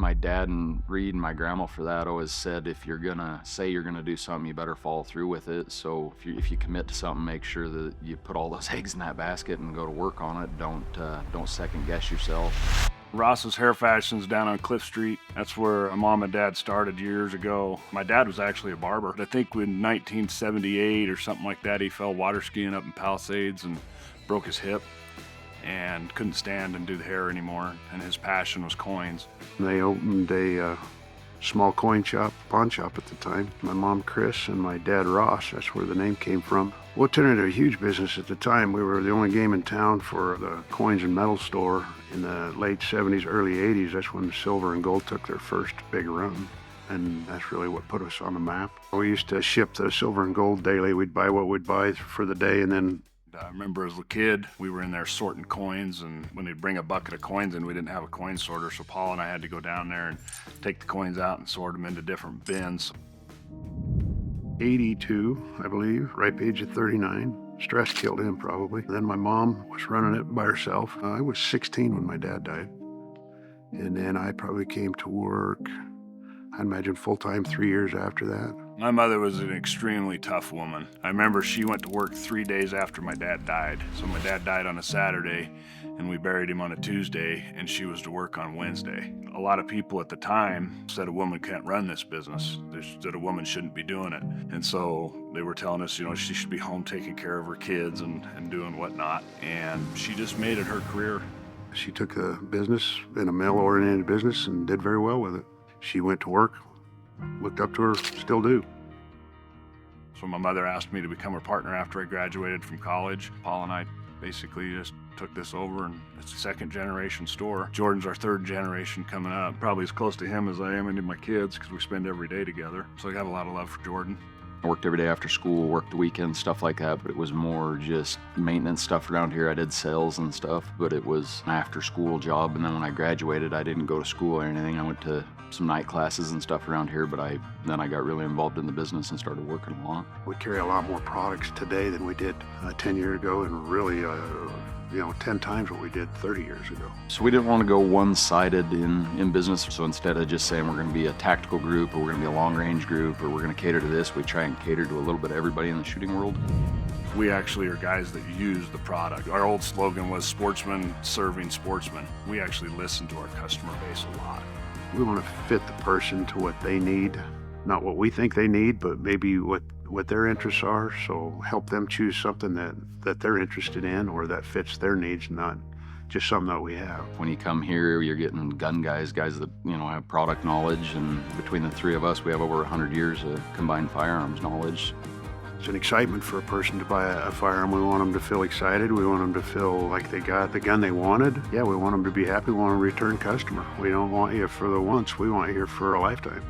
My dad and Reed and my grandma for that always said, if you're gonna say you're gonna do something, you better follow through with it. So if you commit to something, make sure that you put all those eggs in that basket and go to work on it. Don't second guess yourself. Ross's Hair Fashions down on Cliff Street. That's where my mom and dad started years ago. My dad was actually a barber. I think in 1978 or something like that, he fell water skiing up in Palisades and broke his hip and couldn't stand and do the hair anymore, and his passion was coins. They opened a small coin shop, pawn shop at the time. My mom, Chris, and my dad, Ross, that's where the name came from. Well, it turned into a huge business at the time. We were the only game in town for the coins and metal store in the late 70s, early 80s. That's when silver and gold took their first big run. And that's really what put us on the map. We used to ship the silver and gold daily. We'd buy what we'd buy for the day, and then I remember as a kid, we were in there sorting coins, and when they'd bring a bucket of coins in, we didn't have a coin sorter, so Paul and I had to go down there and take the coins out and sort them into different bins. 82, I believe, ripe age of 39. Stress killed him probably. Then my mom was running it by herself. I was 16 when my dad died. And then I probably came to work, I imagine full-time 3 years after that. My mother was an extremely tough woman. I remember she went to work 3 days after my dad died. So my dad died on a Saturday, and we buried him on a Tuesday, and she was to work on Wednesday. A lot of people at the time said a woman can't run this business, that a woman shouldn't be doing it. And so they were telling us, she should be home taking care of her kids and doing whatnot. And she just made it her career. She took a business, in a male-oriented business, and did very well with it. She went to work, looked up to her, still do. So my mother asked me to become her partner after I graduated from college. Paul and I basically just took this over, and it's a second-generation store. Jordan's our third generation coming up. Probably as close to him as I am into my kids, because we spend every day together. So I got a lot of love for Jordan. I worked every day after school, worked the weekends, stuff like that, but it was more just maintenance stuff around here. I did sales and stuff, but it was an after-school job. And then when I graduated, I didn't go to school or anything. I went to some night classes and stuff around here, but then I got really involved in the business and started working a lot. We carry a lot more products today than we did 10 years ago, and really 10 times what we did 30 years ago. So we didn't want to go one-sided in business. So instead of just saying we're going to be a tactical group, or we're going to be a long-range group, or we're going to cater to this, we try and cater to a little bit of everybody in the shooting world. We actually are guys that use the product. Our old slogan was sportsman serving sportsmen. We actually listen to our customer base a lot. We want to fit the person to what they need, not what we think they need, but maybe what their interests are. So help them choose something that they're interested in or that fits their needs, not just something that we have. When you come here, you're getting gun guys that have product knowledge, and between the three of us, we have over 100 years of combined firearms knowledge. It's an excitement for a person to buy a firearm. We want them to feel excited. We want them to feel like they got the gun they wanted. Yeah, we want them to be happy. We want a return customer. We don't want you for the once. We want you here for a lifetime.